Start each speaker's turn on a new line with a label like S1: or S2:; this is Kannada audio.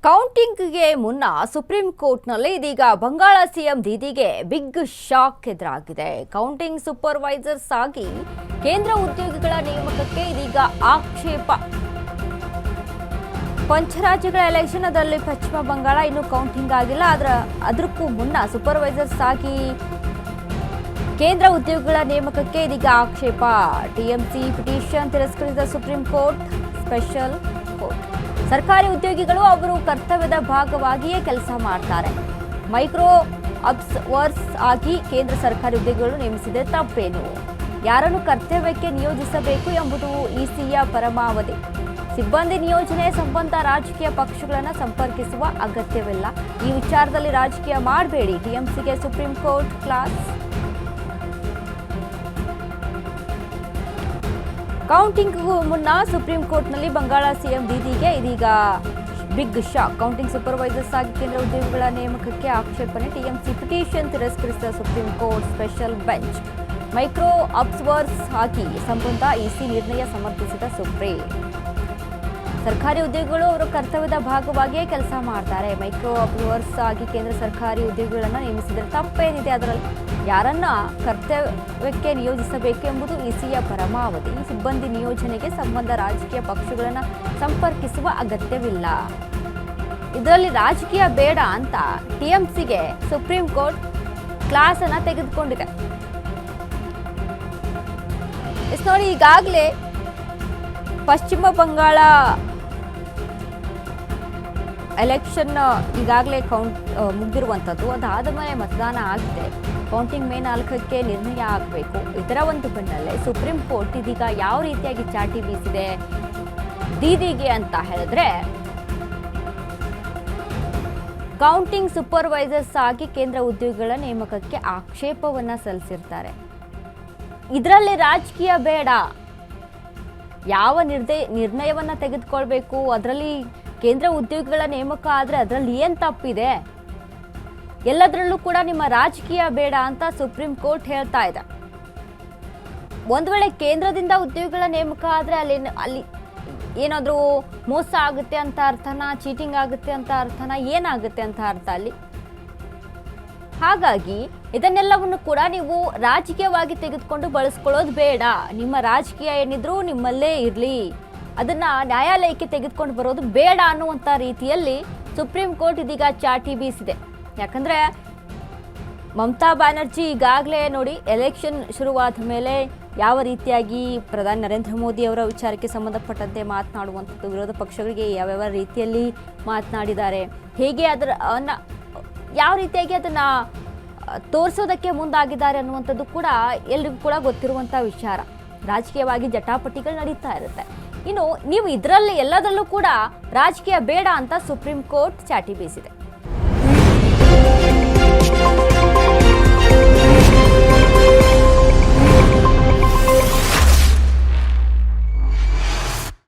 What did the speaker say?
S1: ಕೌಂಟಿಂಗ್ಗೆ ಮುನ್ನ ಸುಪ್ರೀಂ ಕೋರ್ಟ್ನಲ್ಲಿ ಇದೀಗ ಬಂಗಾಳ ಸಿಎಂ ದೀದಿಗೆ ಬಿಗ್ ಶಾಕ್ ಎದುರಾಗಿದೆ. ಕೌಂಟಿಂಗ್ ಸೂಪರ್ವೈಸರ್ಸ್ ಆಗಿ ಕೇಂದ್ರ ಉದ್ಯೋಗಿಗಳ ನೇಮಕಕ್ಕೆ ಇದೀಗ ಆಕ್ಷೇಪ. ಪಂಚರಾಜ್ಯಗಳ ಎಲೆಕ್ಷನ್ ಅದರಲ್ಲಿ ಪಶ್ಚಿಮ ಬಂಗಾಳ ಇನ್ನೂ ಕೌಂಟಿಂಗ್ ಆಗಿಲ್ಲ. ಅದಕ್ಕೂ ಮುನ್ನ ಸೂಪರ್ವೈಸರ್ಸ್ ಆಗಿ ಕೇಂದ್ರ ಉದ್ಯೋಗಿಗಳ ನೇಮಕಕ್ಕೆ ಇದೀಗ ಆಕ್ಷೇಪ. ಟಿಎಂಸಿ ಪಿಟಿಷನ್ ತಿರಸ್ಕರಿಸಿದ ಸುಪ್ರೀಂ ಕೋರ್ಟ್ ಸ್ಪೆಷಲ್ ಕೋರ್ಟ್. ಸರ್ಕಾರಿ ಉದ್ಯೋಗಿಗಳು ಅವರು ಕರ್ತವ್ಯದ ಭಾಗವಾಗಿಯೇ ಕೆಲಸ ಮಾಡ್ತಾರೆ. ಮೈಕ್ರೋ ಅಬ್ಸರ್ವರ್ಸ್ ಆಗಿ ಕೇಂದ್ರ ಸರ್ಕಾರಿ ಉದ್ಯೋಗಿಗಳು ನೇಮಿಸಿದೆ ತಪ್ಪೇನು? ಯಾರನ್ನು ಕರ್ತವ್ಯಕ್ಕೆ ನಿಯೋಜಿಸಬೇಕು ಎಂಬುದು ಇಸಿಯ ಪರಮಾವಧಿ. ಸಿಬ್ಬಂದಿ ನಿಯೋಜನೆ ಸಂಬಂಧ ರಾಜಕೀಯ ಪಕ್ಷಗಳನ್ನು ಸಂಪರ್ಕಿಸುವ ಅಗತ್ಯವಿಲ್ಲ. ಈ ವಿಚಾರದಲ್ಲಿ ರಾಜಕೀಯ ಮಾಡಬೇಡಿ. ಟಿಎಂಸಿಗೆ ಸುಪ್ರೀಂ ಕೋರ್ಟ್ ಕ್ಲಾಸ್. ಕೌಂಟಿಂಗ್ಗೂ ಮುನ್ನ ಸುಪ್ರೀಂ ಕೋರ್ಟ್ನಲ್ಲಿ ಬಂಗಾಳ ಸಿಎಂ ದೀದಿಗೆ ಇದೀಗ ಬಿಗ್ ಶಾಕ್. ಕೌಂಟಿಂಗ್ ಸೂಪರ್ವೈಸರ್ಸ್ ಆಗಿ ಕೇಂದ್ರ ಉದ್ಯೋಗಿಗಳ ನೇಮಕಕ್ಕೆ ಆಕ್ಷೇಪಣೆ. ಟಿಎಂಸಿ ಪಿಟಿಷನ್ ತಿರಸ್ಕರಿಸಿದ supreme court special bench. Micro observers ಆಗಿ ಸಂಬಂಧ ಇಸಿ ನಿರ್ಣಯ ಸಮರ್ಥಿಸಿದ ಸುಪ್ರೀಂ. ಸರ್ಕಾರಿ ಉದ್ಯೋಗಿಗಳು ಅವರ ಕರ್ತವ್ಯದ ಭಾಗವಾಗಿಯೇ ಕೆಲಸ ಮಾಡ್ತಾರೆ. ಮೈಕ್ರೋ ಅಬ್ಸರ್ವರ್ಸ್ ಆಗಿ ಕೇಂದ್ರ ಸರ್ಕಾರಿ ಉದ್ಯೋಗಿಗಳನ್ನು ನೇಮಿಸಿದರೆ ತಪ್ಪೇನಿದೆ? ಅದರಲ್ಲಿ ಯಾರನ್ನ ಕರ್ತವ್ಯಕ್ಕೆ ನಿಯೋಜಿಸಬೇಕು ಎಂಬುದು ಇಸಿಯ ಪರಮಾವಧಿ. ಸಿಬ್ಬಂದಿ ನಿಯೋಜನೆಗೆ ಸಂಬಂಧ ರಾಜಕೀಯ ಪಕ್ಷಗಳನ್ನು ಸಂಪರ್ಕಿಸುವ ಅಗತ್ಯವಿಲ್ಲ. ಇದರಲ್ಲಿ ರಾಜಕೀಯ ಬೇಡ ಅಂತ ಟಿಎಂಸಿಗೆ ಸುಪ್ರೀಂ ಕೋರ್ಟ್ ಕ್ಲಾಸ್ ಅನ್ನ ತೆಗೆದುಕೊಂಡಿದೆ. ನೋಡಿ, ಈಗಾಗಲೇ ಪಶ್ಚಿಮ ಬಂಗಾಳ ಎಲೆಕ್ಷನ್ ಈಗಾಗಲೇ ಮುಗಿದಿರುವಂಥದ್ದು. ಅದಾದ ಮೇಲೆ ಮತದಾನ ಆಗಿದೆ. ಕೌಂಟಿಂಗ್ ಮೇ 4ಕ್ಕೆ ನಿರ್ಣಯ ಆಗಬೇಕು. ಇದರ ಒಂದು ಬೆನ್ನಲ್ಲೇ ಸುಪ್ರೀಂ ಕೋರ್ಟ್ ಇದೀಗ ಯಾವ ರೀತಿಯಾಗಿ ಚಾಟಿ ಬೀಸಿದೆ ದೀದಿಗೆ ಅಂತ ಹೇಳಿದ್ರೆ, ಕೌಂಟಿಂಗ್ ಸೂಪರ್ವೈಸರ್ಸ್ ಆಗಿ ಕೇಂದ್ರ ಉದ್ಯೋಗಿಗಳ ನೇಮಕಕ್ಕೆ ಆಕ್ಷೇಪವನ್ನ ಸಲ್ಲಿಸಿರ್ತಾರೆ. ಇದರಲ್ಲಿ ರಾಜಕೀಯ ಬೇಡ. ಯಾವ ನಿರ್ಣಯವನ್ನ ತೆಗೆದುಕೊಳ್ಬೇಕು, ಅದರಲ್ಲಿ ಕೇಂದ್ರ ಉದ್ಯೋಗಿಗಳ ನೇಮಕ ಆದರೆ ಅದರಲ್ಲಿ ಏನು ತಪ್ಪಿದೆ? ಎಲ್ಲದರಲ್ಲೂ ಕೂಡ ನಿಮ್ಮ ರಾಜಕೀಯ ಬೇಡ ಅಂತ ಸುಪ್ರೀಂ ಕೋರ್ಟ್ ಹೇಳ್ತಾ ಇದೆ. ಒಂದು ವೇಳೆ ಕೇಂದ್ರದಿಂದ ಉದ್ಯೋಗಿಗಳ ನೇಮಕ ಆದರೆ ಅಲ್ಲಿ ಏನಾದರೂ ಮೋಸ ಆಗುತ್ತೆ ಅಂತ ಅರ್ಥನಾ, ಚೀಟಿಂಗ್ ಆಗುತ್ತೆ ಅಂತ ಅರ್ಥನಾ, ಏನಾಗುತ್ತೆ ಅಂತ ಅರ್ಥ ಅಲ್ಲಿ? ಹಾಗಾಗಿ ಇದನ್ನೆಲ್ಲವನ್ನು ಕೂಡ ನೀವು ರಾಜಕೀಯವಾಗಿ ತೆಗೆದುಕೊಂಡು ಬಳಸ್ಕೊಳ್ಳೋದು ಬೇಡ. ನಿಮ್ಮ ರಾಜಕೀಯ ಏನಿದ್ರು ನಿಮ್ಮಲ್ಲೇ ಇರಲಿ, ಅದನ್ನ ನ್ಯಾಯಾಲಯಕ್ಕೆ ತೆಗೆದುಕೊಂಡು ಬರೋದು ಬೇಡ ಅನ್ನುವಂಥ ರೀತಿಯಲ್ಲಿ ಸುಪ್ರೀಂ ಕೋರ್ಟ್ ಇದೀಗ ಚಾಟಿ ಬೀಸಿದೆ. ಯಾಕಂದ್ರೆ ಮಮತಾ ಬ್ಯಾನರ್ಜಿ ಈಗಾಗಲೇ ನೋಡಿ, ಎಲೆಕ್ಷನ್ ಶುರುವಾದ ಮೇಲೆ ಯಾವ ರೀತಿಯಾಗಿ ಪ್ರಧಾನಿ ನರೇಂದ್ರ ಮೋದಿ ಅವರ ವಿಚಾರಕ್ಕೆ ಸಂಬಂಧಪಟ್ಟಂತೆ ಮಾತನಾಡುವಂಥದ್ದು, ವಿರೋಧ ಪಕ್ಷಗಳಿಗೆ ಯಾವ್ಯಾವ ರೀತಿಯಲ್ಲಿ ಮಾತನಾಡಿದ್ದಾರೆ, ಹೇಗೆ ಯಾವ ರೀತಿಯಾಗಿ ಅದನ್ನ ತೋರಿಸೋದಕ್ಕೆ ಮುಂದಾಗಿದ್ದಾರೆ ಅನ್ನುವಂಥದ್ದು ಕೂಡ ಎಲ್ರಿಗೂ ಕೂಡ ಗೊತ್ತಿರುವಂಥ ವಿಚಾರ. ರಾಜಕೀಯವಾಗಿ ಜಟಾಪಟಿಗಳು ನಡೀತಾ ಇರುತ್ತೆ. ಇನ್ನು ನೀವು ಇದರಲ್ಲಿ ಎಲ್ಲದರಲ್ಲೂ ಕೂಡ ರಾಜಕೀಯ ಬೇಡ ಅಂತ ಸುಪ್ರೀಂ ಕೋರ್ಟ್ ಚಾಟಿ ಬೀಸಿದೆ.